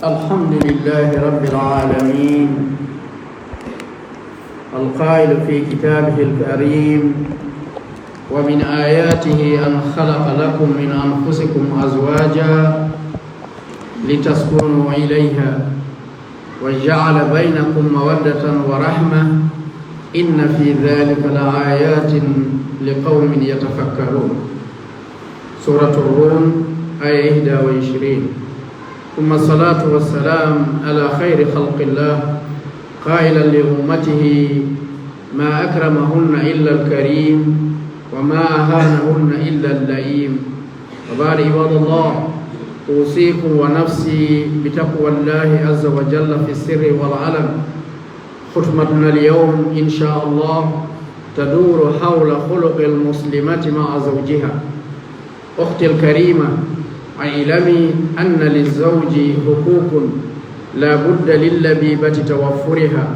الحمد لله رب العالمين القائل في كتابه الكريم ومن آياته أن خلق لكم من أنفسكم أزواجا لتسكنوا إليها وجعل بينكم مودة ورحمة إن في ذلك لآيات لقوم يتفكرون. سورة الروم آية 21. ثم الصلاة والسلام على خير خلق الله قائلا لأمته ما أكرمهن إلا الكريم وما أهانهن إلا اللئيم. وبعد عباد الله أوصيكم ونفسي بتقوى الله عز وجل في السر والعلن. خطبتنا اليوم إن شاء الله تدور حول خلق المسلمة مع زوجها. أختي الكريمة، اعلمي أن للزوج حقوق لا بد للبيبة توفرها،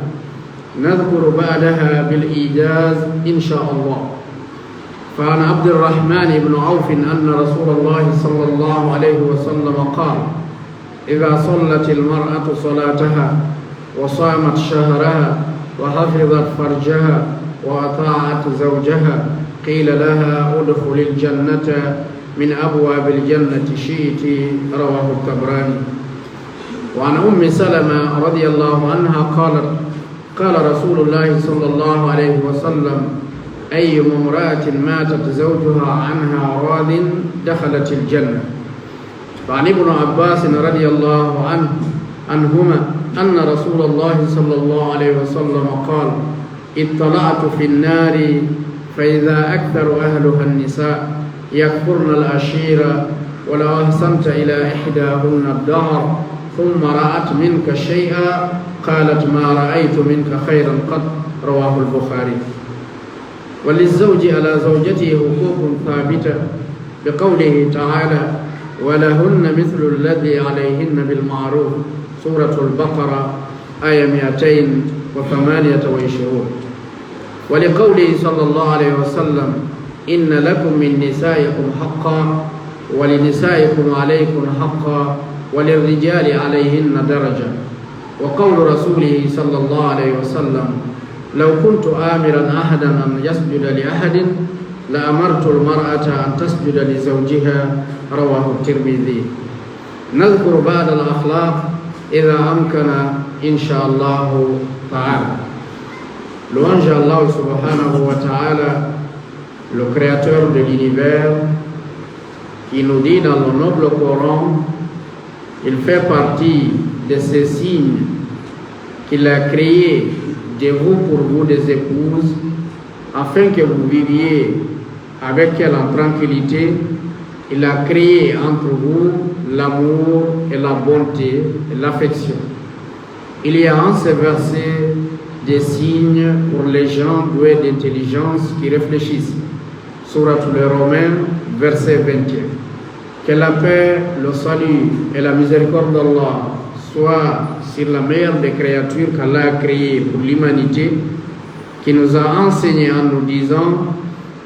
نذكر بعدها بالإيجاز إن شاء الله. فعن عبد الرحمن بن عوف أن رسول الله صلى الله عليه وسلم قال: إذا صلت المرأة صلاتها وصامت شهرها وحفظت فرجها وأطاعت زوجها قيل لها ادخل الجنة من أبواب الجنة شئت. رواه الطبراني. وعن أم سلمة رضي الله عنها قالت: قال رسول الله صلى الله عليه وسلم: أي امرأة ماتت زوجها عنها راض دخلت الجنة. وعن ابن عباس رضي الله عنهما أن رسول الله صلى الله عليه وسلم قال: اطلعت في النار فإذا أكثر أهلها النساء يكفرن العشيرة ولو أحسنت إلى إحداهن الدهر ثم رأت منك شيئا قالت ما رأيت منك خيرا قط. رواه البخاري. وللزوج على زوجته حقوق ثابتة بقوله تعالى: ولهن مثل الذي عليهن بالمعروف. سورة البقرة آية 228. ولقوله صلى الله عليه وسلم: إن لكم من نسائكم حقا ولنسائكم عليكم حقا وللرجال عليهن درجة. وقول رسوله صلى الله عليه وسلم: لو كنت آمرا أحدا أن يسجد لأحد لأمرت المرأة أن تسجد لزوجها. رواه الترمذي. نذكر بعض الأخلاق إذا أمكن إن شاء الله تعالى. Louange à Allah subhanahu wa ta'ala, le créateur de l'univers, qui nous dit dans le noble Coran, il fait partie de ces signes qu'il a créés de vous pour vous des épouses, afin que vous viviez avec elle en tranquillité. Il a créé entre vous l'amour et la bonté et l'affection. Il y a en ce verset des signes pour les gens doués d'intelligence qui réfléchissent. Sourate les Romains, verset 21. Que la paix, le salut et la miséricorde d'Allah soient sur la meilleure des créatures qu'Allah a créées pour l'humanité, qui nous a enseigné en nous disant: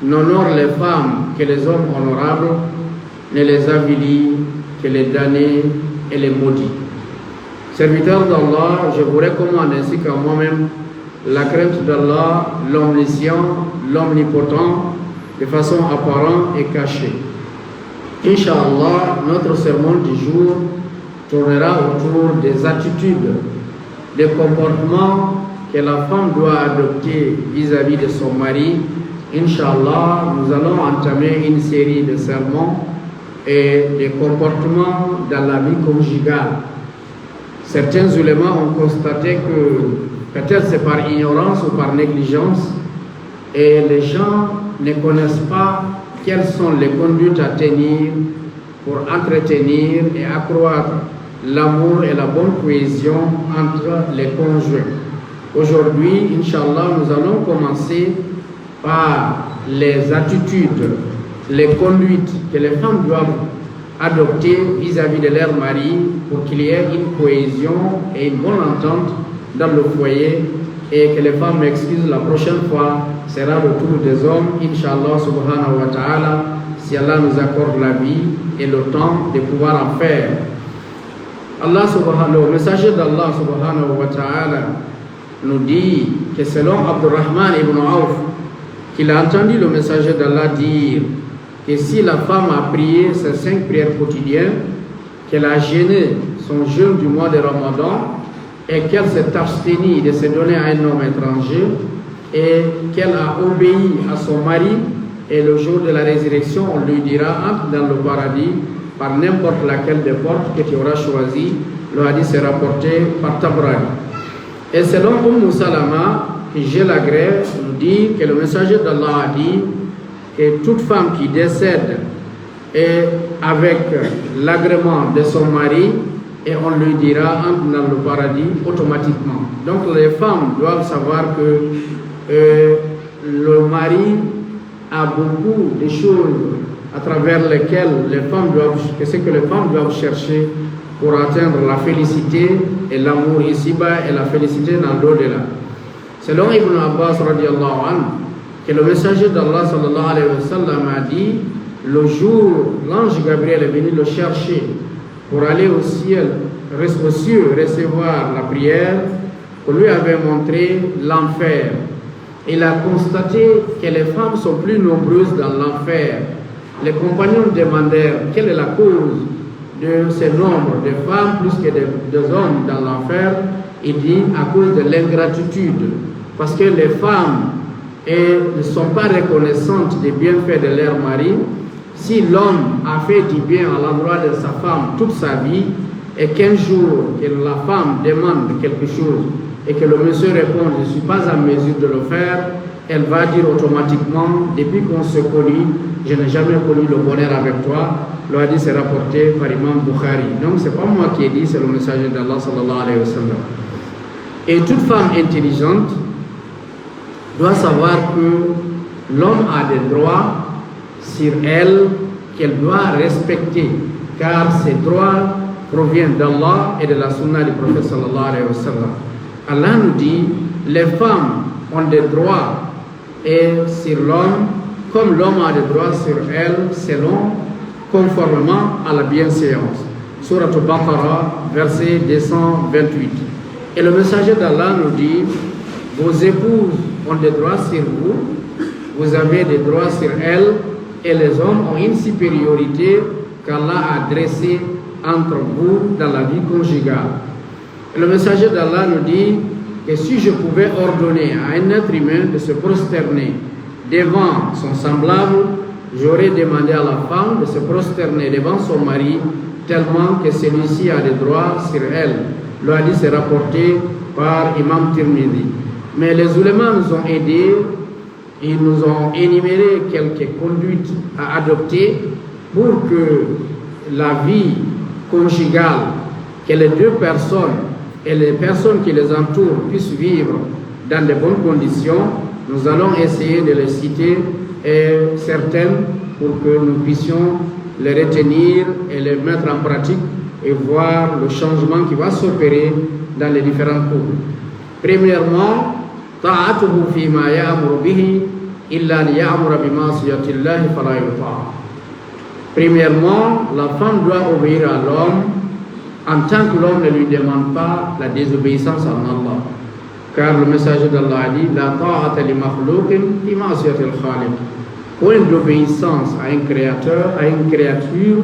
n'honore les femmes que les hommes honorables, ne les avilis que les damnés et les maudits. Serviteurs d'Allah, je vous recommande ainsi qu'à moi-même la crainte d'Allah, l'omniscient, l'omnipotent, de façon apparente et cachée. Inch'Allah, notre sermon du jour tournera autour des attitudes, des comportements que la femme doit adopter vis-à-vis de son mari. Inch'Allah, nous allons entamer une série de sermons et des comportements dans la vie conjugale. Certains éléments ont constaté que peut-être c'est par ignorance ou par négligence, et les gens ne connaissent pas quelles sont les conduites à tenir pour entretenir et accroître l'amour et la bonne cohésion entre les conjoints. Aujourd'hui, Inch'Allah, nous allons commencer par les attitudes, les conduites que les femmes doivent adopter vis-à-vis de leur mari pour qu'il y ait une cohésion et une bonne entente dans le foyer, et que les femmes m'excusent, la prochaine fois sera le tour des hommes, Inch'Allah subhanahu wa ta'ala, si Allah nous accorde la vie et le temps de pouvoir en faire. le messager d'Allah subhanahu wa ta'ala nous dit que selon Abdurrahman ibn Auf, qu'il a entendu le messager d'Allah dire que si la femme a prié ses 5 prières quotidiennes, qu'elle a jeûné son jeûne du mois de Ramadan et qu'elle s'est abstenue de se donner à un homme étranger et qu'elle a obéi à son mari, et le jour de la résurrection, on lui dira entre dans le paradis par n'importe laquelle des portes que tu auras choisi. Le hadith est rapporté par Tabrani. Et selon Salama, que j'ai l'agréé, nous dit que le messager d'Allah a dit que toute femme qui décède est avec l'agrément de son mari, et on lui dira entre dans le paradis automatiquement. Donc les femmes doivent savoir que le mari a beaucoup de choses à travers lesquelles les femmes doivent chercher pour atteindre la félicité et l'amour ici-bas et la félicité dans l'au-delà. Selon Ibn Abbas radiallahu anhu, que le messager d'Allah sallallahu alayhi wa sallam a dit, le jour l'ange Gabriel est venu le chercher pour aller au ciel, recevoir la prière, qu'on lui avait montré l'enfer. Il a constaté que les femmes sont plus nombreuses dans l'enfer. Les compagnons demandèrent quelle est la cause de ce nombre de femmes plus que de hommes dans l'enfer. Il dit à cause de l'ingratitude, parce que les femmes ne sont pas reconnaissantes des bienfaits de leur mari. Si l'homme a fait du bien à l'endroit de sa femme toute sa vie, et qu'un jour que la femme demande quelque chose et que le monsieur répond « je ne suis pas en mesure de le faire », elle va dire automatiquement « depuis qu'on se connaît, je n'ai jamais connu le bonheur avec toi ». Le hadith est rapporté par Imam Bukhari. Donc ce n'est pas moi qui ai dit, c'est le messager d'Allah sallallahu alayhi wa sallam. Et toute femme intelligente doit savoir que l'homme a des droits sur elle qu'elle doit respecter, car ces droits proviennent d'Allah et de la sunna du prophète sallallahu alayhi wa sallam. Allah nous dit, les femmes ont des droits sur l'homme, comme l'homme a des droits sur elle, conformément à la bienséance. Surat al-Baqarah, verset 228. Et le messager d'Allah nous dit, vos épouses ont des droits sur vous, vous avez des droits sur elles, et les hommes ont une supériorité qu'Allah a dressée entre vous dans la vie conjugale. Et le messager d'Allah nous dit que si je pouvais ordonner à un être humain de se prosterner devant son semblable, j'aurais demandé à la femme de se prosterner devant son mari, tellement que celui-ci a des droits sur elle. Le hadith est rapporté par Imam Tirmidhi. Mais les ulémas nous ont aidés, ils nous ont énuméré quelques conduites à adopter pour que la vie conjugale, que les deux personnes et les personnes qui les entourent puissent vivre dans de bonnes conditions. Nous allons essayer de les citer certaines pour que nous puissions les retenir et les mettre en pratique et voir le changement qui va s'opérer dans les différents couples. Premièrement, ta'atuhu fi ma ya'muru bihi illa liya'mura bima'siyatillahi fala yuta'. Premièrement, la femme doit obéir à l'homme en tant que l'homme ne lui demande pas la désobéissance à Allah. Car le messager d'Allah dit la ta'ata li makhluqin fi ma'siyatil khaliq. Point d'obéissance à un créateur, à une créature,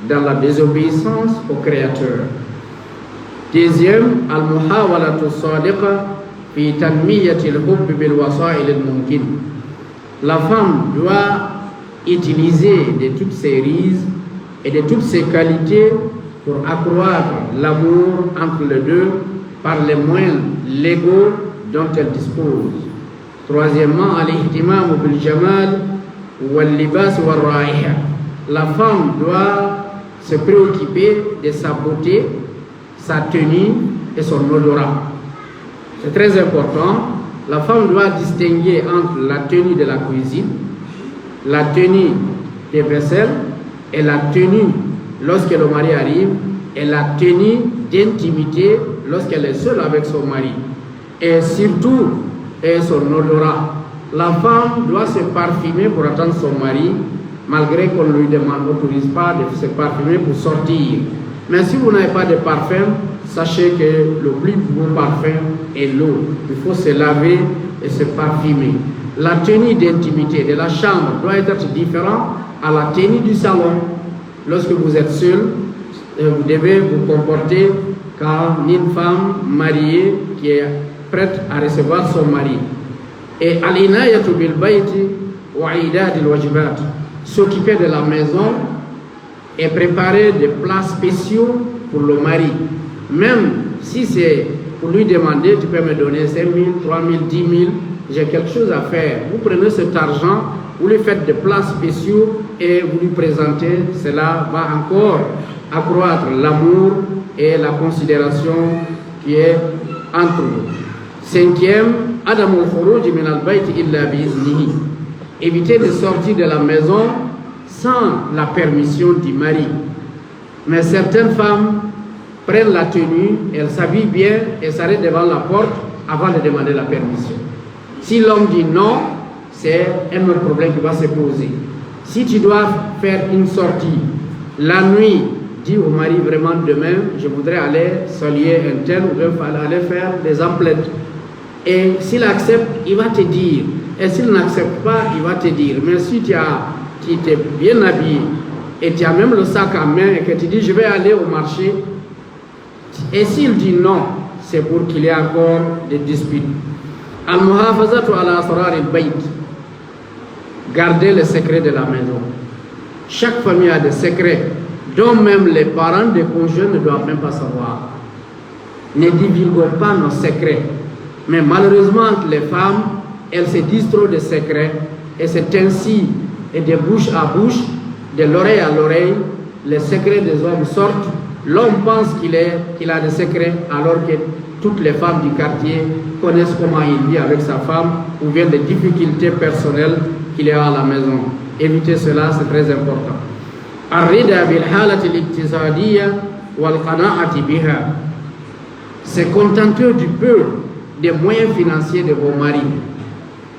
dans la désobéissance au créateur. Deuxième, al-muhawalatu sadiqa fi tanmiyatil hubb bil wasa'il al-mumkin. La femme doit utiliser de toutes ses rises et de toutes ses qualités pour accroître l'amour entre les deux par les moyens légaux dont elle dispose. Troisièmement, al-ihtimam bil jamal wal libas wal ra'iha. La femme doit se préoccuper de sa beauté, sa tenue et son odorat. C'est très important. La femme doit distinguer entre la tenue de la cuisine, la tenue des vaisselles et la tenue lorsque le mari arrive et la tenue d'intimité lorsqu'elle est seule avec son mari. Et surtout, son odorat. La femme doit se parfumer pour attendre son mari, malgré qu'on ne lui autorise pas de se parfumer pour sortir. Mais si vous n'avez pas de parfum, sachez que le plus beau parfum est l'eau. Il faut se laver et se parfumer. La tenue d'intimité de la chambre doit être différente à la tenue du salon. Lorsque vous êtes seul, vous devez vous comporter comme une femme mariée qui est prête à recevoir son mari. Et al-inayatu bil bayti wa idad al-wajibat, s'occuper de la maison et préparer des plats spéciaux pour le mari. Même si c'est pour lui demander, tu peux me donner 5 000, 3 000, 10 000, j'ai quelque chose à faire. Vous prenez cet argent, vous lui faites des plats spéciaux et vous lui présentez. Cela va encore accroître l'amour et la considération qui est entre vous. Cinquième, Adamul khuruj min al-bayt illa bi'iznihi. Éviter de sortir de la maison sans la permission du mari. Mais certaines femmes prennent la tenue, elles s'habillent bien et s'arrêtent devant la porte avant de demander la permission. Si l'homme dit non, c'est un autre problème qui va se poser. Si tu dois faire une sortie la nuit, dis au mari vraiment demain, je voudrais aller saluer un tel ou bien aller faire des emplettes. Et s'il accepte, il va te dire. Et s'il n'accepte pas, il va te dire. Mais si tu t'es bien habillé et tu as même le sac à main et que tu dis je vais aller au marché, et s'il dit non, c'est pour qu'il y ait encore des disputes. Al-muhafazatu ala asrar al-bayt. Garder les secrets de la maison. Chaque famille a des secrets dont même les parents des conjoints ne doivent même pas savoir. Ne divulguons pas nos secrets. Mais malheureusement, les femmes, elles se disent trop de secrets et c'est ainsi, et de bouche à bouche, de l'oreille à l'oreille, les secrets des hommes sortent. L'homme pense qu'il a des secrets alors que toutes les femmes du quartier connaissent comment il vit avec sa femme ou bien les difficultés personnelles qu'il a à la maison. Éviter cela, c'est très important. Ar-rida bil halati al-iqtisadiyya wal qana'ati biha. Se contenter du peu des moyens financiers de vos maris.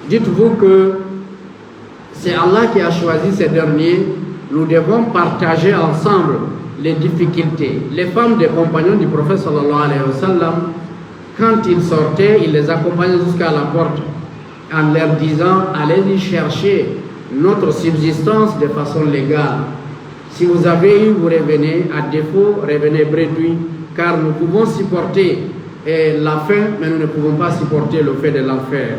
Dites-vous que c'est Allah qui a choisi ces derniers. Nous devons partager ensemble les difficultés. Les femmes des compagnons du prophète sallallahu alayhi wa sallam, quand ils sortaient, ils les accompagnaient jusqu'à la porte en leur disant allez-y chercher notre subsistance de façon légale. Si vous avez eu, vous revenez. À défaut, revenez bredouille, car nous pouvons supporter la faim, mais nous ne pouvons pas supporter le fait de l'enfer.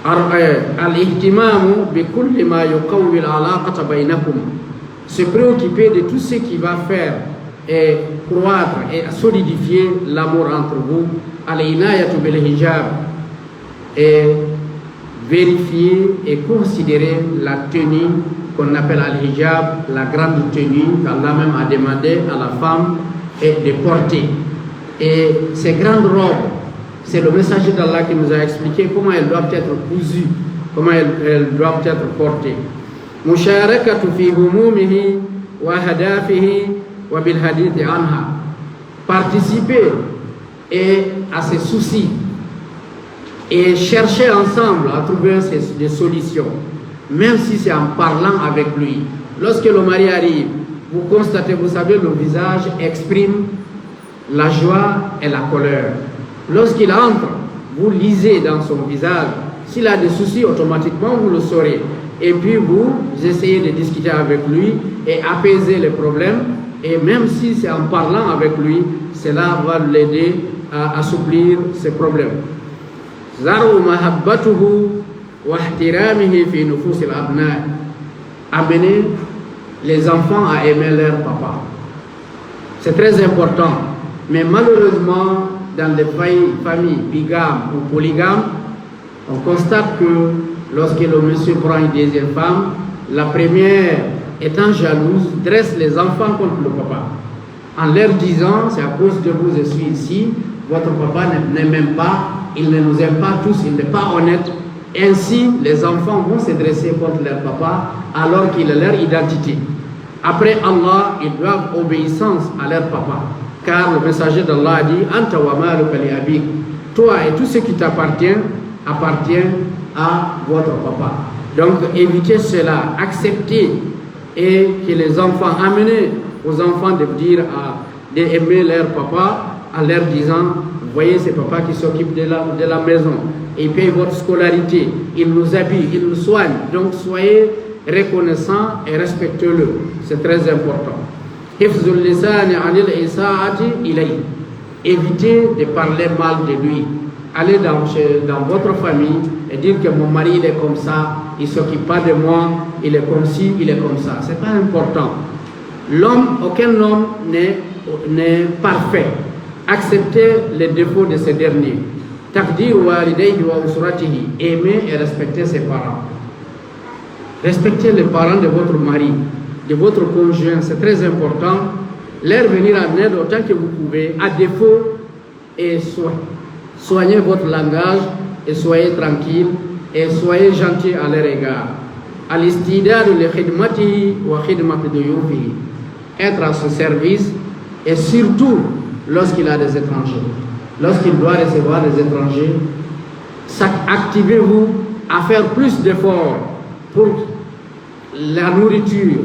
Al-ihtimamu bi kulli ma yuqawwi al-alaqata baynakum. Se préoccuper de tout ce qui va faire et croître et solidifier l'amour entre vous. Al-inayatu bil hijab. Et vérifier et considérer la tenue qu'on appelle al-hijab, la grande tenue qu'Allah même a demandé à la femme de porter. Et ces grandes robes, c'est le messager d'Allah qui nous a expliqué comment elles doivent être cousues, comment elles doivent être portées. Musharakatu fi humumihi wa hadafihi wa bil hadith anha. Participer à ses soucis et chercher ensemble à trouver des solutions, même si c'est en parlant avec lui. Lorsque le mari arrive, vous constatez, vous savez, le visage exprime la joie et la colère. Lorsqu'il entre, vous lisez dans son visage. S'il a des soucis, automatiquement vous le saurez. Et puis vous essayez de discuter avec lui et apaiser les problèmes. Et même si c'est en parlant avec lui, cela va l'aider à assouplir ses problèmes. Zaru mahabbatuhu wa ihtiramihi fi nufus al-abna. Amener les enfants à aimer leur papa. C'est très important. Mais malheureusement, dans les familles bigames ou polygames, on constate que lorsque le monsieur prend une deuxième femme, la première, étant jalouse, dresse les enfants contre le papa, en leur disant, c'est à cause de vous je suis ici, votre papa ne m'aime pas, il ne nous aime pas tous, il n'est pas honnête. Ainsi, les enfants vont se dresser contre leur papa alors qu'il est leur identité. Après Allah, ils doivent obéissance à leur papa. Car le messager d'Allah a dit Anta wa maluka li abik. Toi et tout ce qui t'appartient appartient à votre papa. Donc évitez cela, acceptez et que les enfants amenez aux enfants de dire d'aimer leur papa en leur disant, vous voyez, c'est papa qui s'occupe de la maison, il paye votre scolarité, il nous habille, il nous soigne. Donc soyez reconnaissants et respectez-le. C'est très important. Évitez de parler mal de lui. Allez dans votre famille et dire que mon mari il est comme ça, il ne s'occupe pas de moi, il est comme ci, il est comme ça. Ce n'est pas important. Aucun homme n'est parfait. Acceptez les défauts de ces derniers. Aimer et respecter ses parents. Respectez les parents de votre mari, de votre conjoint, c'est très important. Leur venir en aide autant que vous pouvez, à défaut, et soignez votre langage et soyez tranquille et soyez gentil à leur égard. Être à ce service et surtout lorsqu'il a des étrangers. Lorsqu'il doit recevoir des étrangers, activez-vous à faire plus d'efforts pour la nourriture,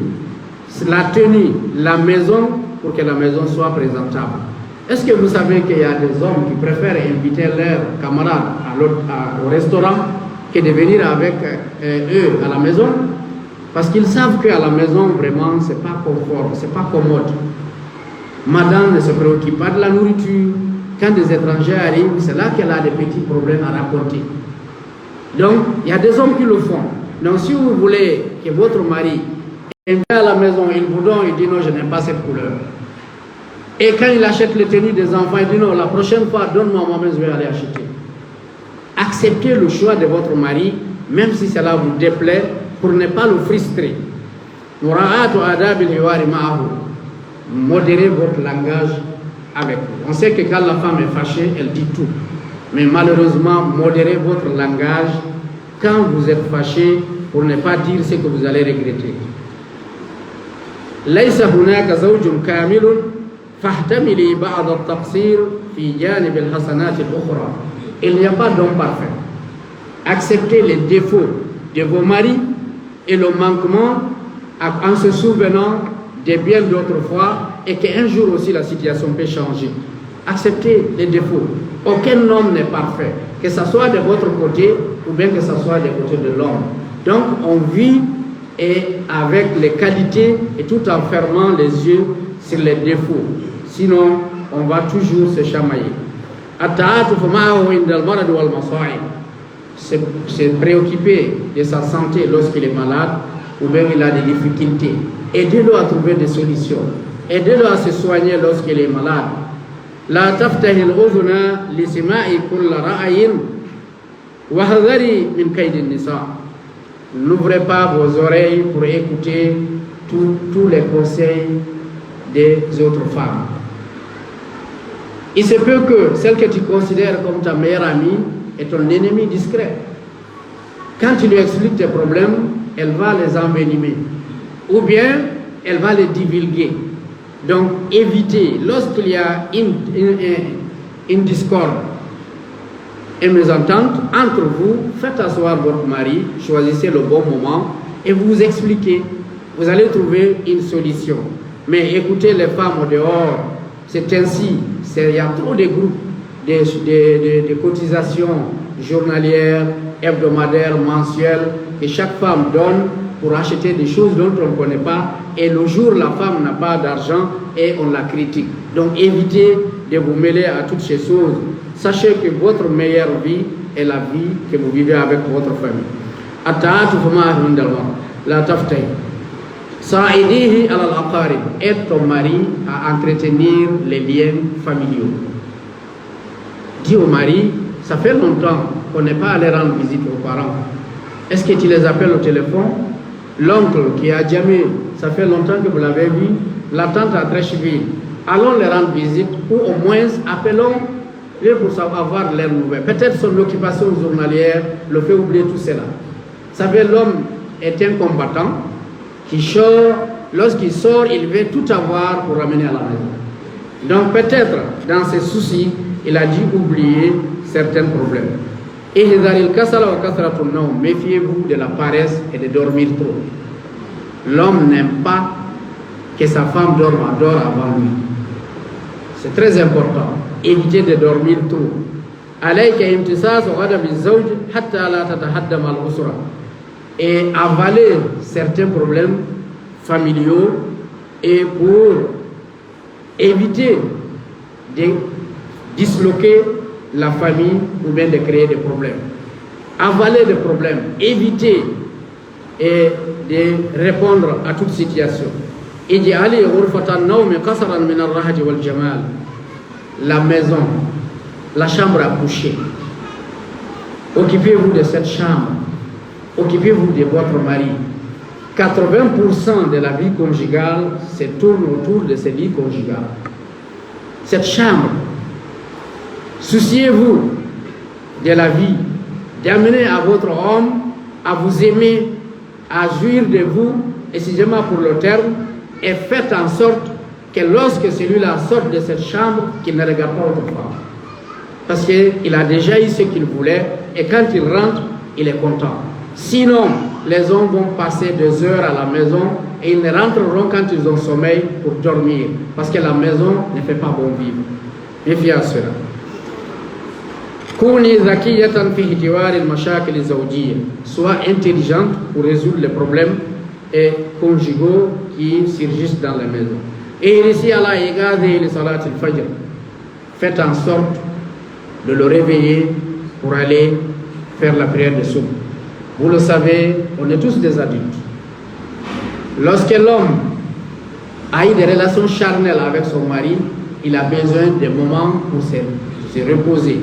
la tenue, la maison, pour que la maison soit présentable. Est-ce que vous savez qu'il y a des hommes qui préfèrent inviter leurs camarades au restaurant que de venir avec eux à la maison? Parce qu'ils savent qu'à la maison, vraiment, ce n'est pas confort, ce n'est pas commode. Madame ne se préoccupe pas de la nourriture. Quand des étrangers arrivent, c'est là qu'elle a des petits problèmes à raconter. Donc, il y a des hommes qui le font. Donc, si vous voulez que votre mari vienne à la maison, il vous donne, il dit non, je n'aime pas cette couleur. Et quand il achète les tenues des enfants, il dit non, la prochaine fois, donne-moi moi-même, je vais aller acheter. Acceptez le choix de votre mari, même si cela vous déplaît, pour ne pas le frustrer. Modérez votre langage avec vous. On sait que quand la femme est fâchée, elle dit tout. Mais malheureusement, modérez votre langage quand vous êtes fâché pour ne pas dire ce que vous allez regretter. ليس هناك زوج كامل فاحتملي بعض التقصير في جانب الحسنات الأخرى. Il n'y a pas d'homme parfait. Acceptez les défauts de vos maris et le manquement en se souvenant des biens d'autrefois et qu'un jour aussi la situation peut changer. Acceptez les défauts. Aucun homme n'est parfait, que ce soit de votre côté ou bien que ce soit du côté de l'homme. Donc on vit avec les qualités et tout en fermant les yeux sur les défauts. Sinon, on va toujours se chamailler. Se préoccuper de sa santé lorsqu'il est malade ou bien il a des difficultés. Aidez-le à trouver des solutions. Aidez-le à se soigner lorsqu'il est malade. La taftahi al-udhuna li sima'i kull ra'yin wa hadhari min kayd an-nisa. N'ouvrez pas vos oreilles pour écouter tous les conseils des autres femmes. Il se peut que celle que tu considères comme ta meilleure amie est ton ennemi discret. Quand tu lui expliques tes problèmes, elle va les envenimer. Ou bien, elle va les divulguer. Donc, évitez, lorsqu'il y a une discorde, une mésentente entre vous, faites asseoir votre mari, choisissez le bon moment et vous expliquez. Vous allez trouver une solution. Mais écoutez les femmes au dehors, c'est ainsi. Il y a trop de groupes, de cotisations journalières, hebdomadaires, mensuelles, que chaque femme donne pour acheter des choses dont on ne connaît pas. Et le jour, la femme n'a pas d'argent et on la critique. Donc évitez de vous mêler à toutes ces choses. Sachez que votre meilleure vie est la vie que vous vivez avec votre famille. Aide ton mari à entretenir les liens familiaux. Dis au mari, ça fait longtemps qu'on n'est pas allé rendre visite aux parents. Est-ce que tu les appelles au téléphone? L'oncle qui est à Djamé, ça fait longtemps que vous l'avez vu. La tante à Trècheville, allons les rendre visite ou au moins appelons-les pour savoir leurs nouvelles. Peut-être son occupation journalière le fait oublier tout cela. Vous savez, l'homme est un combattant qui sort, lorsqu'il sort, il veut tout avoir pour ramener à la maison. Donc peut-être, dans ses soucis, il a dû oublier certains problèmes. Et méfiez-vous de la paresse et de dormir trop. L'homme n'aime pas que sa femme dort avant lui. C'est très important. Éviter de dormir tôt. عليك امتصاص غضب الزوج حتى لا تتهدم الأسرة. Et avaler certains problèmes familiaux et pour éviter de disloquer la famille ou bien de créer des problèmes. Avaler des problèmes, éviter et de répondre à toute situation. اجعلي غرفة النوم قصرا من الراحة والجمال. La maison, la chambre à coucher. Occupez-vous de cette chambre. Occupez-vous de votre mari. 80% de la vie conjugale se tourne autour de cette vie conjugale. Cette chambre. Souciez-vous de la vie, d'amener à votre homme à vous aimer, à jouir de vous, excusez-moi pour le terme, et faites en sorte que lorsque celui-là sort de cette chambre, qu'il ne regarde pas votre femme. Parce qu'il a déjà eu ce qu'il voulait, et quand il rentre, il est content. Sinon, les hommes vont passer des heures à la maison et ils ne rentreront quand ils ont sommeil pour dormir, parce que la maison ne fait pas bon vivre. Méfiez à cela. Sois intelligente pour résoudre les problèmes et conjugaux qui surgissent dans la maison. Et ici, faites en sorte de le réveiller pour aller faire la prière de soum. Vous le savez, on est tous des adultes. Lorsque l'homme a eu des relations charnelles avec son mari, il a besoin de moments pour se reposer.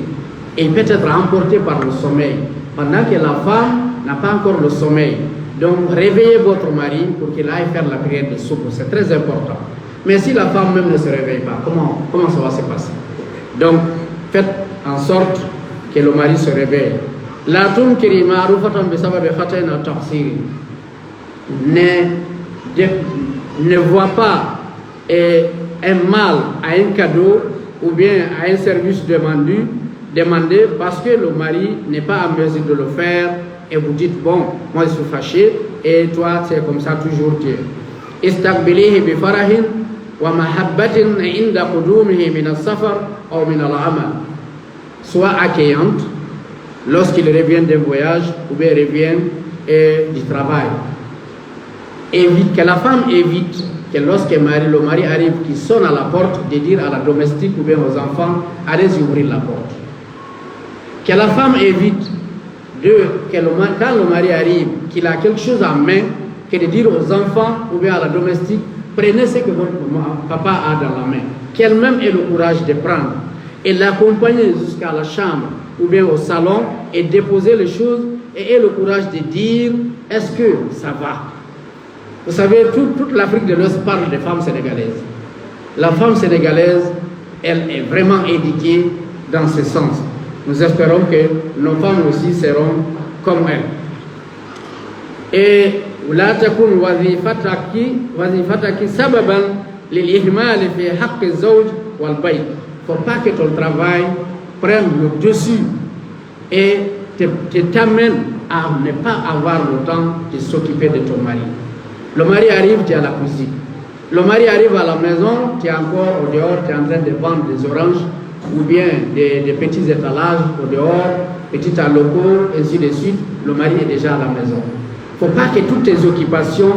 Et il peut être emporté par le sommeil, pendant que la femme n'a pas encore le sommeil. Donc, réveillez votre mari pour qu'il aille faire la prière de soum. C'est très important. Mais si la femme même ne se réveille pas, comment ça va se passer? Donc, faites en sorte que le mari se réveille. La tunkiri ma'rufatan bi sababi khata'in aw taqsir. Ne vois pas un mal à un cadeau ou bien à un service demandé parce que le mari n'est pas en mesure de le faire et vous dites bon, moi je suis fâché et toi c'est comme ça toujours Dieu. Istaqbilihi bi farahin wa mahabbatin 'inda qudumihi min as-safar aw min al-amal. Sois accueillante lorsqu'il revient d'un voyage ou bien revient du travail. Évite que la femme évite que lorsque le mari arrive, qu'il sonne à la porte, de dire à la domestique ou bien aux enfants, allez ouvrir la porte. Que la femme évite quand le mari arrive, qu'il a quelque chose en main, que de dire aux enfants ou bien à la domestique, prenez ce que votre papa a dans la main. Qu'elle-même ait le courage de prendre et l'accompagner jusqu'à la chambre ou bien au salon et déposer les choses et ait le courage de dire, est-ce que ça va? Vous savez, toute l'Afrique de l'Ouest parle des femmes sénégalaises. La femme sénégalaise, elle est vraiment éduquée dans ce sens. Nous espérons que nos femmes aussi seront comme elle. Et la takun wazifataki sababan lil-ihmal fi haqq az-zawj wal-bayt. Faut pas que ton travail prenne le dessus et t'amène à ne pas avoir le temps de s'occuper de ton mari. Le mari arrive, tu es à la cuisine. Le mari arrive à la maison, tu es encore au dehors, tu es en train de vendre des oranges ou bien des petits étalages au dehors, petits locaux, ainsi de suite. Le mari est déjà à la maison. Il ne faut pas que toutes tes occupations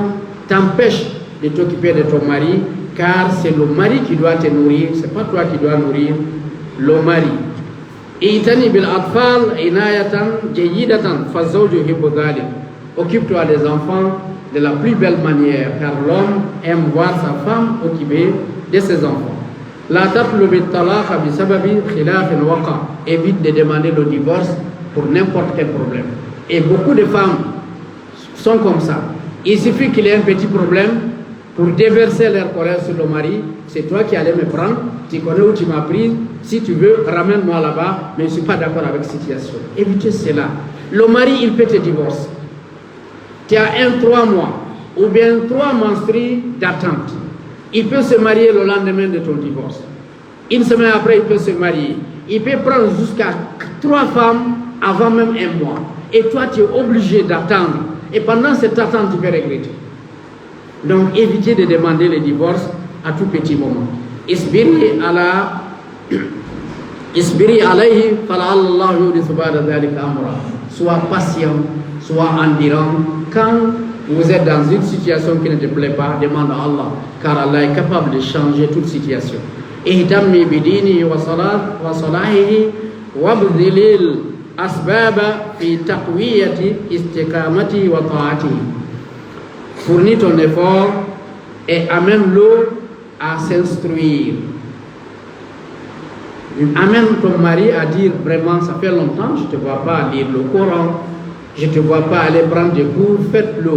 t'empêchent de t'occuper de ton mari, car c'est le mari qui doit te nourrir, ce n'est pas toi qui dois nourrir le mari. Occupe-toi des enfants de la plus belle manière, car l'homme aime voir sa femme occupée de ses enfants. Évite de demander le divorce pour n'importe quel problème. Et beaucoup de femmes sont comme ça. Il suffit qu'il y ait un petit problème pour déverser leur colère sur le mari. C'est toi qui allais me prendre, tu connais où tu m'as prise, si tu veux, ramène-moi là-bas, mais je ne suis pas d'accord avec cette situation. Évitez cela. Le mari, il peut te divorcer. Tu as 3 mois ou bien 3 menstrues d'attente. Il peut se marier le lendemain de ton divorce. Une semaine après, il peut se marier. Il peut prendre jusqu'à 3 femmes avant même 1 mois. Et toi, tu es obligé d'attendre. Et pendant cette attente, tu peux regretter. Donc évitez de demander le divorce à tout petit moment. Isbiri alayhi fala'alla Allah yuhdithu ba'da dhalika amra. Sois patient, sois endurant. Quand vous êtes dans une situation qui ne te plaît pas, demande à Allah, car Allah est capable de changer toute situation. Ihtammi bidini wa salahihi wabdhilil asbaba fi taqwiyati istiqamati wa ta'atihi. Fournis ton effort et amène-le à s'instruire. Amène ton mari à dire vraiment, ça fait longtemps, je ne te vois pas lire le Coran, je ne te vois pas aller prendre des cours, faites-le.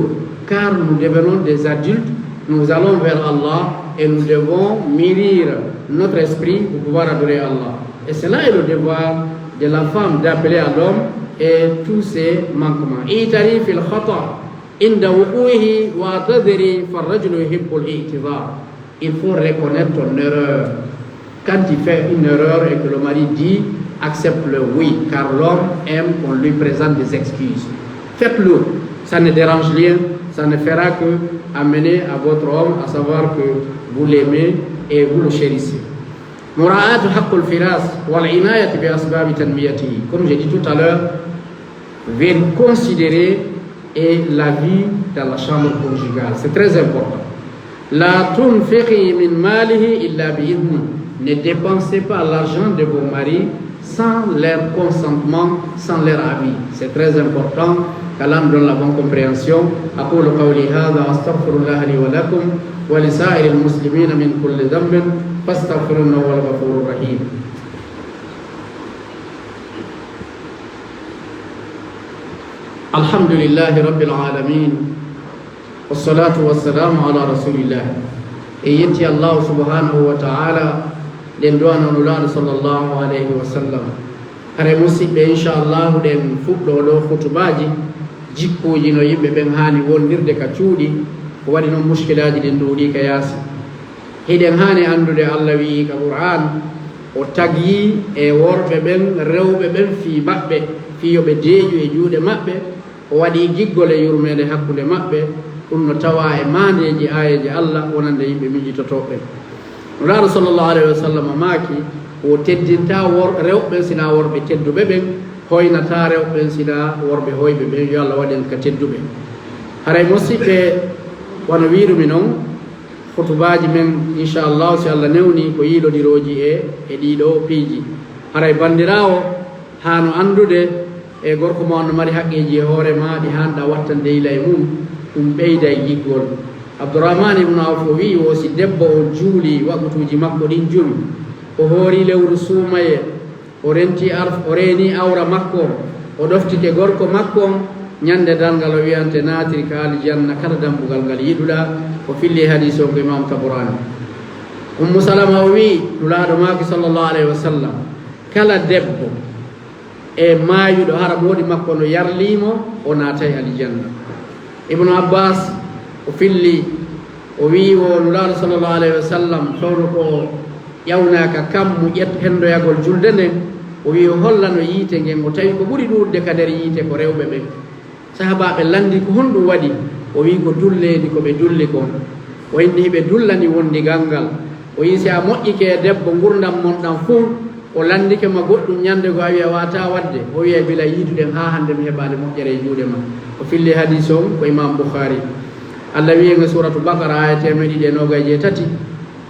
Car nous devenons des adultes, nous allons vers Allah et nous devons mûrir notre esprit pour pouvoir adorer Allah. Et cela est le devoir de la femme d'appeler à l'homme et tous ses manquements. Itari fil khata inda wuquhi wa tadri farrajulu yuhibbul i'tidar. Il faut reconnaître ton erreur. Quand il fait une erreur et que le mari dit accepte-le, oui, car l'homme aime qu'on lui présente des excuses. Faites-le, ça ne dérange rien, ça ne fera que amener à votre homme à savoir que vous l'aimez et vous le chérissez. Mura'atu haqqul firas wal inayati bi asbabi tanmiyatihi. Comme j'ai dit tout à l'heure, considérer et la vie dans la chambre conjugale, c'est très important. La tunfiqi min malihi illa bi idni. Ne dépensez pas l'argent de vos maris sans leur consentement, sans leur avis. C'est très important qu'Allah nous donne la bonne compréhension. أقول قولي هذا وأستغفر الله لي ولكم ولسائر المسلمين من كل ذنب فاستغفروه إنه هو الغفور الرحيم. الحمد لله رب العالمين والصلاة والسلام على رسول الله. إيتي الله سبحانه وتعالى لندوانا نولاد صلى الله عليه وسلم. Hare musidɓe inchallahu ɗen fuɗɗo ɗo hutubaji jikkuji no yimɓe ɓen hani wondirde ka cuuɗi ko waɗi noon muskilaji ɗin ɗuuɗi ka yaasi. Hiɗen hani andude Allah wi ka Qur'an o tagi e worɓe ɓen rewɓe ɓen fi maɓɓe fiyoɓe deeƴu e juuɗe maɓɓe o waɗi giggol e yurmede hakkude maɓɓe. ɗum no tawa e mandeji ayeji Allah wonande yimɓe miijitotoɓe. Nulaaɗo sallllahu alayhi wa sallam maaki o teddinta rewɓe sina worɓe tedduɓe ɓen, hoynata rewɓe sina worɓe hoyɓe ɓen. Yo Allah waɗen ka tedduɓe. haray musidɓe wono wirumi noon hutubaji men inchallahu si Allah newni ko yiiloɗiroji e ɗiɗo piiji. haray bandirawo hano andude e gorko ma no mari haqqeji e hoore ma ɗi hanɗa wattande ila e mum, ɗum ɓeyda e giggol. Abdourahmane ibnu Awf o wi o si debbo o juuli waɓutuji makko ɗin jumi, o hoori lewru suumaye, o reeni awra makko, o ɗoftike gorko makko, ñande dalngal o wiyante naatiri ka aljanna kala dambugal ngal yiɗuɗa, o filli hadis o ko imam Taburani. Ummu Salama o wi nulaaɗo maaki sallllahu alayhi wa sallam, kala debbo e maayuɗo hara moɗi makko no yarlimo o naatay aljanna. Ibnu Abbas o filli o wi o nulaaɗo sallllahu alayhi wa sallam tawno ko ƴawnaka kammu hendoyagol julde nden, o wi o hollano yiite ngen o tawi ko ɓuri ɗurde ka nder yiite ko rewɓe ɓen. Sahabaɓe landi ko honɗum waɗi, o wi ko dulledi ko ɓe dulli kon, o inni ɓe dullani wondigal ngal. O wi si a moƴƴike e debbo gurdam monɗam fuu, o landike ma goɗɗum ñande go a wiya wata wadde, o wiya bila yiiduɗen ha hande mi heɓade moƴƴere e juuɗe ma. O filli hadis o ko imam Bukhari. Allah wiye nge suratu Bakara aya 193,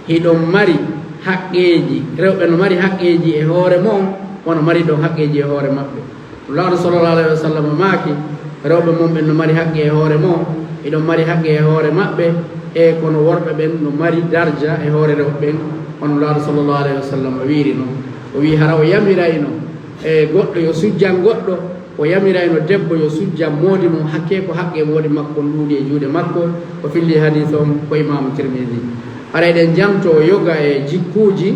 hiɗon mari haqqeji, rewɓe no mari haqqeji e hoore mon wono mari ɗon haqqeji e hoore maɓɓe. Nulaaɗo sallllahu alayhi wa sallam maaki rewɓe mum ɓen no mari haqqe e hoore mon, eɗon mari haqqe e hoore maɓɓe, e kono worɓe ɓen no mari darja e hoore rewɓe ɓen. Hono Nulaaɗo sallllahu alayhi wa sallam wiiri noon, o wi hara o yamirayno e goɗɗo yo sujjan goɗɗo, o yamirayno debbo yo sujjan moodi mum hakke ko haqqe moodi makko ɗuuɗi e juuɗe makko. O filli hadis on ko imam Tirmidi. Ara eɗen jamto yoga e jikkuji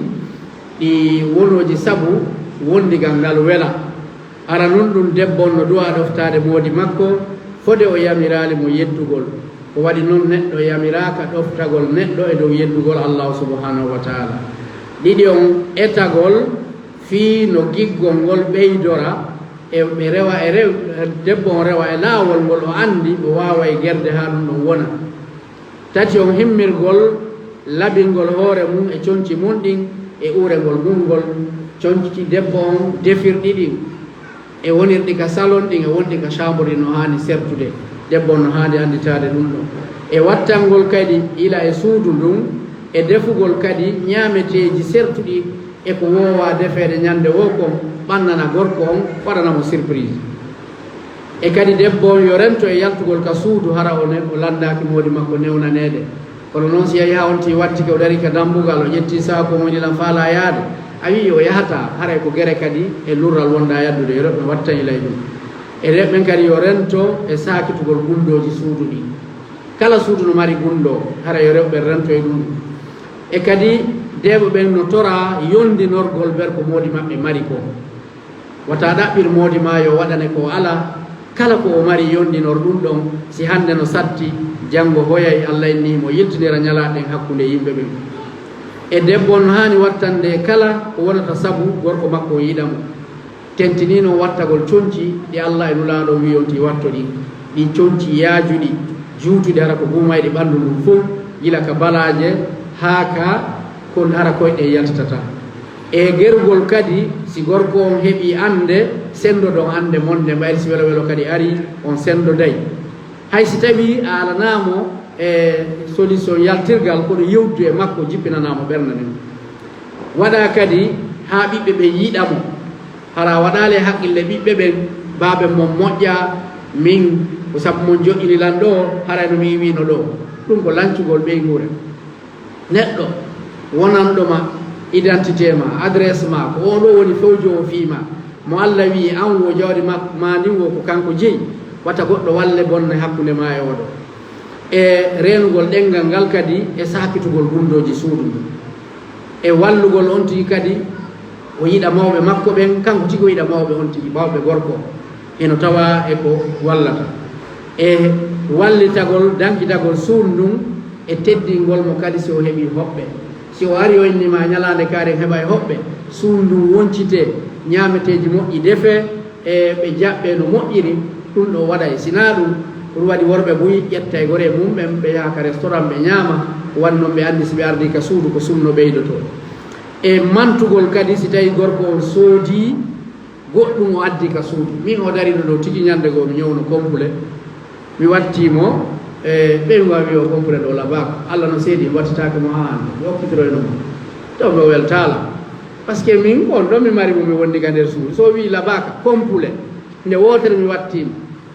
ɗi wonoji sabu wondigal ngal wela. Ara noon ɗum debbo no duwa ɗoftade moodi makko, fode o yamirali mo yeddugol. Ko waɗi noon neɗɗo yamiraka ɗoftagol neɗɗo e dow yeddugol Allah subhanahu wa taala. ɗiɗi on etagol fii no giggol ngol ɓeydora e ɓe rewa debbo on rewa e laawol ngol o andi o wawa e gerde ha ɗum ɗon wona. tati on himmirgol labingol hoore mum e conci mum ɗin e uurengol mum ngol conci debbo on defirɗi ɗin e wonirɗi ka salon ɗin e wonɗi ka chambre no hani sertude debbo no hani anditade ɗum ɗo e wattangol kadi ila e suudu ndun e defugol kadi ñaameteji sertuɗi e ko wowa defede ñande wo kon ɓannana gorko on waɗanamo surprise e kadi debbo on yo rento e yaltugol ka suudu hara o landaki moodi makko newnanede kono noon si yahi ha on ti wattike o dari ka dambugal o ƴetti sako monilan faala yaade a wi o yahata haray ko gere kadi e lurral wonda yaddude yo reɓe wattani lay ɗum e reɓɓen kadi yo rento e sakitugol gundoji suudu ɗi kala suudu no mari gundo hara yo rewɓe rento e ɗum e kadi deɓo ɓen no tora yondinorgol berko moodi maɓɓe mari ko wata ɗaɓɓir moodi ma yo waɗane ko ala kala ko o mari yondinor ɗum ɗon si hande no satti janngo hoyay allah en ni mo yiltidira ñalaɗen hakkunde yimɓe ɓen e debbo no hani wattande kala ko wonata sabu gorko makko o yiɗamo tentinino wattagol conci ɗi allah e nulaɗo wi on ti watto ɗi conci yaajuɗi juutude hara ko gumayɗi ɓanndu ɗum fof gila ka balaje haa ka kon hara koyɗe yaltata e gergol kadi si gorko on heɓi ande sendo ɗon ande monde mbayri si welo welo kadi ari on sendo dayi hay si tawi a alanamo e solution yaltirgal kono yewtu e makko jippinanamo ɓernde nden waɗa kadi ha ɓiɓɓe ɓe yiiɗamo hara waɗale haqqille ɓiɓɓe ɓen baaɓe mon moƴƴa min ko sabu mon joƴƴinilan ɗo haray no mi wino ɗo ɗum ko lancugol ɓeygure neɗɗo wonanɗoma identité ma adresse ma ko on ɗo woni fewjo o fiima mo allah wi an wo jawdi ma ndin wo ko kanko jeeyi watta goɗɗo walle bonne hakkunde ma e oɗo e renugol ɗengal ngal kadi e sakitugol gundoji suudu ndu e wallugol on tigi kadi o yiɗa mawɓe makko ɓen kanko tigi o yiɗa mawɓe on tigi mawɓe gorko eno tawa e ko wallata e wallitagol dankitagol suudu ndun e teddingol mo kadi si o heeɓi hoɓɓe si o ari o innima ñalande kaaren heɓa e hoɓɓe suudu ndun woncite ñaameteji moƴƴi defe e ɓe jaɓɓe no moƴƴiri ɗum ɗo waɗay sina ɗum ɗum waɗi worɓe buyi ƴetta e gore mumɓen ɓe yaha ka restaurant ɓe ñaama wannon ɓe anndi si ɓe ardi ka suudu ko sumno ɓeydoto e mantugol kadi si tawi gorko on soodi goɗɗum o addi ka suudu min o darino ɗo tigi ñande goo mi ñewno complet mi wattimo e ɓen wawi o complet ɗo labako allah no seedi wattitake mo ha hande ɓe hokkitiroyno mo taw ɓe weltala par ce que min on ɗo mi mari mo mi wondi ka nder suudu so wi labaka complet nde wotere mi wattimo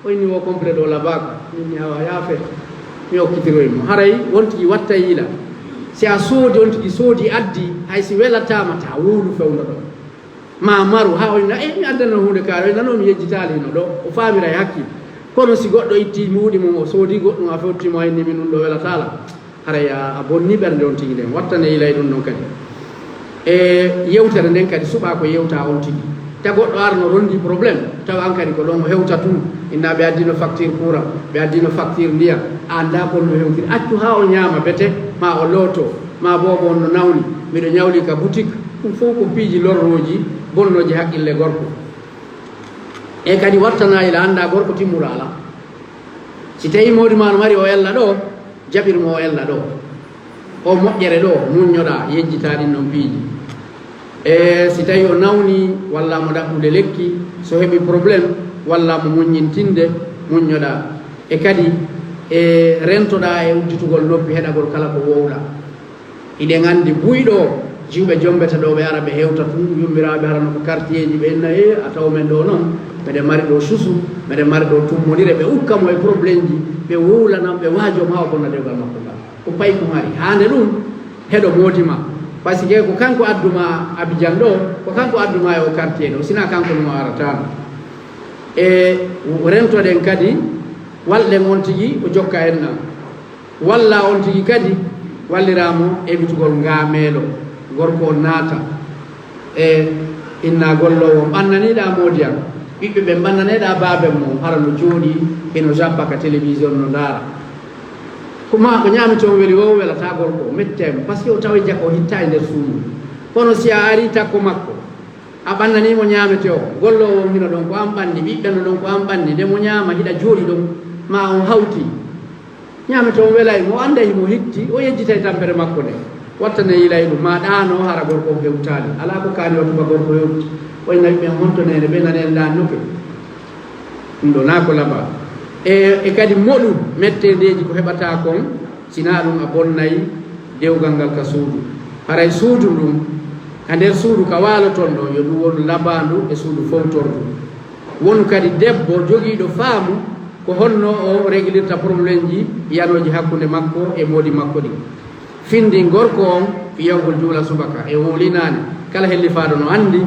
o inni wo complet ɗo labaka minni hawa yaafe mi hokkitiroymo haray won tigi watta yiila si a soodi on tigi soodi addi hay si welatama ta wuulu fewno ɗo ma maru ha oyna e mi addano hunde kaare nano mi yejjitalino ɗo o famira e hakkille kono si goɗɗo itti muuɗi mum o soodi goɗɗum a fewtimo henni min ɗum ɗo welatala haray a bonni ɓernde on tigi nden wattane yiilay ɗum ɗon kadi e yewtere nden kadi suɓa ko yewta on tigi ta goɗɗo arno rondi probléme tawa an kadi ko ɗon o hewta tum inna ɓe addino facture courant ɓe addino facture ndiyam anda konno hewtiri accu ha o ñaama bete ma o looto ma boobo on no nawni miɗo ñawli ka boutique ɗum fof ko piiji lorroji bonnoji haqqille gorko e kadi wattanayila anda gorko timmuro ala si tawi mawdi ma no mari o ella ɗo jaɓirmo o ella ɗo o moƴƴere ɗo muññoɗa yejjitaɗin noon piiji e si tawi o nawni walla mo ɗaɓɓude lekki so heɓi probléme walla mo muññintinde muññoɗa e kadi e rentoɗa e udditugol noppi heɗagol kala ko wowɗa iɗen anndi buyɗo jiwɓe jombeta ɗo ɓe ara ɓe hewta tum yummiraɓe arano ko quartier ji ɓe enna e a taw men ɗo noon mbeɗen mari ɗo susu mbeɗen mari ɗo tummonire ɓe ukkamo e probléme ji ɓe wowlanam ɓe waajom ha o bonna dewgal makko ngal ko payi ko mari hande ɗum heɗo moodima par ce que ko kanko adduma Abidjan ɗo ko kanko adduma e o quartier ɗo sina kanko numa aratano e rentoɗen kadi walɗen on tigi o jokka en ɗam walla on tigi kadi walliramo evitugol ngameelo gorko o naata e inna gollowo ɓannaniɗa moodiyam ɓiɓɓe ɓe ɓannaneɗa baaben mum hara no jooɗi eno jappa ka télévision no ndaara koma ko ñaamitomo weli wo welata gorko o mettemo par ce que o tawi jakka o hitta e nder suudu kono si a ari takko makko a ɓannanimo ñaamete o gollowo on hino ɗon ko an ɓanni ɓiɓɓe no ɗon ko an ɓanni nde mo ñaama hiɗa jooɗi ɗon ma on hawti ñameto welay mo anda mo hitti o yejjitay tampere makko de wattane yilay ɗum ma ɗano hara gorko hewtali ala ko kaani o tuba gorko hewti way nawi ɓen hontonede ɓe nanen ɗannuke ɗum ɗo na ko laba e kadi moɗum mettedeji ko heɓata kon sina ɗum a bonnayi dewgal ngal ka suudu haray suudu ɗum ka nder suudu ka waaloton ɗo yo ɗum won labandu e suudu fowtordu wonu kadi debbo jogiiɗo faamu ko honno o réglirta probléme ji yanoji hakkunde makko e moodi makko ɗi findi gorko on fiyawgol juula subaka e wolinani kala hellifaɗo no anndi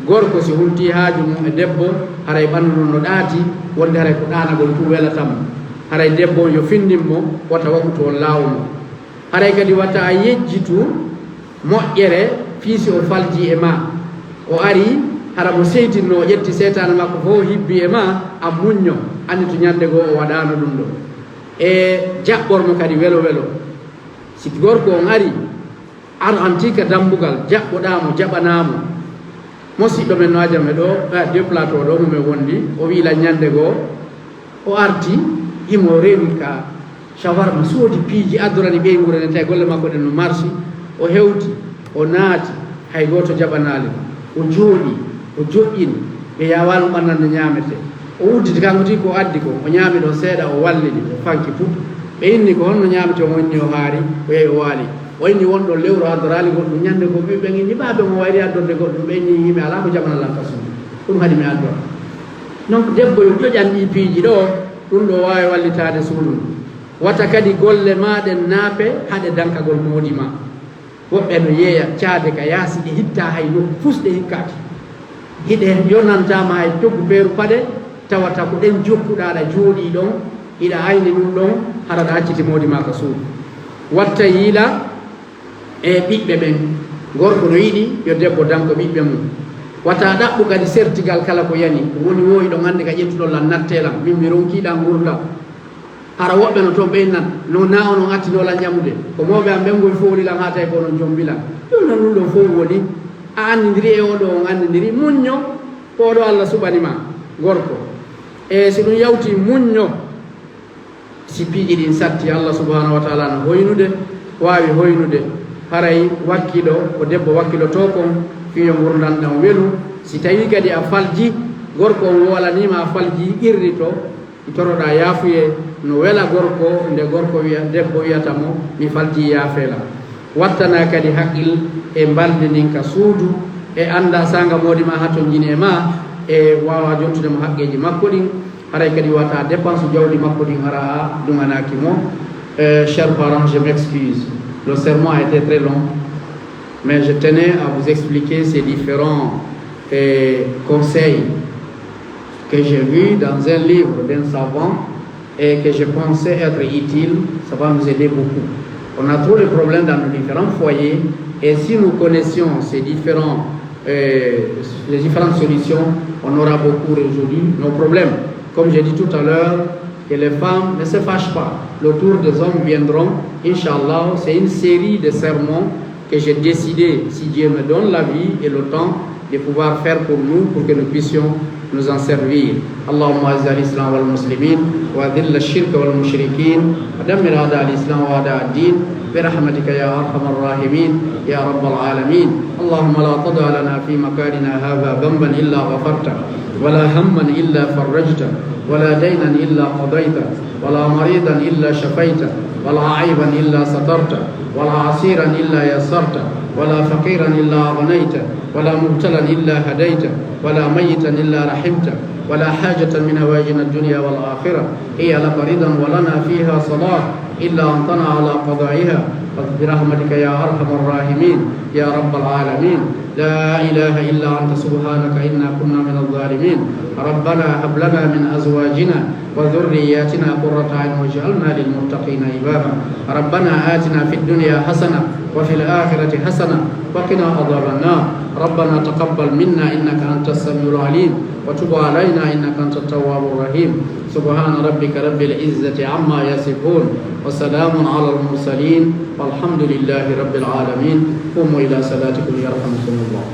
gorko si hunti haaju mum e debbo haray ɓanndu no ɗaati wonde haray ko ɗanagol tum welatamo haray debbo yo findinmo wata waɓuto on laawmo haray kadi watta a yejjitu moƴƴere fiisi o falji e ma o ari hara mo seytinno o ƴetti setane makko fof hibbi e ma a muñño anndi to ñande goo o waɗano ɗum ɗo e jaɓɓormo kadi welo welo si gorko on ari ar antika dambugal jaɓɓoɗamo jaɓanamo musidɗo men no ajame ɗo deux plateau ɗo mumen wondi o wiila ñande goo o arti himo rewi ka shawarma soodi piiji addorani ɓeygure nen tawi golle makko ɗen no marsi o hewti o naati hay goto jaɓanali o jooɗi o joƴƴini ɓe yawano ɓannande ñamete o udditi kanko ti ko addi ko o ñaami ɗon seeɗa o wallidi o fanki put ɓe inni ko honno ñamete o wonni o haari o yehi o waali o inni wonɗo lewru addorali goɗɗum ñande ko ɓiɓɓe inni ɓaɓe mo wayri addorde goɗɗum ɓe inni yimɓe ala ko jaɓanalan ka suudu ɗum haadi mi addora donc debbo yo ƴoƴan ɗi piiji ɗo ɗum ɗo wawi wallitade suudu wata kadi golle maɗen naape haɗe dankagol moodi ma woɓɓe no yeeya caade ka yaasi ɗe hitta hay nokku fusɗe hikkaki hiɗe yonantama hay coggu peeru paɗe tawata ko ɗen jokkuɗaɗa jooɗi ɗon iɗa ayni ɗum ɗon haraɗa acciti moodi ma ka suudu watta yiila e ɓiɓɓe ɓen gorko no yiɗi yo debbo danko ɓiɓɓe mum wata ɗaɓɓu kadi sertigal kala ko yani woni woyi ɗon hannde ka ƴettuɗon nattelan min mi ronkiɗa gurdam hara woɓɓe no toon ɓeynan no na onon attinolan ñamude ko mawɓe am ɓengoy fowlilan ha tawi ko onon jombilan ɗum no ɗum ɗo fof woni a anndidiri e oɗo on anndidiri muñño ko oɗo Allah suɓanima gorko e si ɗum yawti muñño si piiƴi ɗin satti Allah subhanahu wa taala no hoynude wawi hoynude haray wakkiɗo ko debbo wakkiloto kon fiyo gurdan ɗan welu si tawi kadi a falji gorko on wolanima a falji irrito toroɗa yaafuye no wela gorko nde gorko wiya debbo wiyata mo mi falji yaafela wattana kadi haqqil e balde ndin ka suudu e anda sanga moodi ma hato jini e ma e wawa jontude mo haqqeji makko ɗin haray kadi wata dépense jawdi makko ɗin hara a ɗumanaki mo chers parents je m'excuse le sermon a été très long mais je tenais à vous expliquer ces différents conseils que j'ai vu dans un livre d'un savant et que je pensais être utile. Ça va nous aider beaucoup. On a trop de problèmes dans nos différents foyers et si nous connaissions ces les différentes solutions, on aura beaucoup résolu nos problèmes. Comme j'ai dit tout à l'heure, que les femmes ne se fâchent pas. Le tour des hommes viendront, Inch'Allah. C'est une série de sermons que j'ai décidé, si Dieu me donne la vie et le temps, de pouvoir faire pour nous, pour que nous puissions nous en servir. اللهم اعز الاسلام والمسلمين واذل الشرك والمشركين ودمر اعداء الاسلام واعداء الدين برحمتك يا ارحم الراحمين يا رب العالمين. اللهم لا تضع لنا في مكاننا هذا ذنبا الا غفرته ولا هما الا فرجته ولا دينا الا قضيته ولا مريضا الا شفيته ولا عيبا الا سترته ولا عسيرا الا يسرته ولا فقيرا الا اغنيته ولا مبتلا الا هديته ولا ميتا الا رحمته ولا حاجة من هوائجنا الدنيا والآخرة هي لك رضا ولنا فيها صلاح إلا أنطنا على قضائها برحمتك يا أرحم الراحمين يا رب العالمين. لا إله إلا أنت سبحانك إنا كنا من الظالمين. ربنا هب لنا من أزواجنا وذرياتنا قرة أعين واجعلنا للمتقين إماما. ربنا آتنا في الدنيا حسنة وفي الآخرة حسنة وقنا عذاب النار. ربنا تقبل منا إنك أنت السميع العليم وتب علينا إنك أنت التواب الرحيم. سبحان ربك رب العزة عما يصفون وسلام على المرسلين والحمد لله رب العالمين. قوموا إلى صلاتكم يرحمكم الله.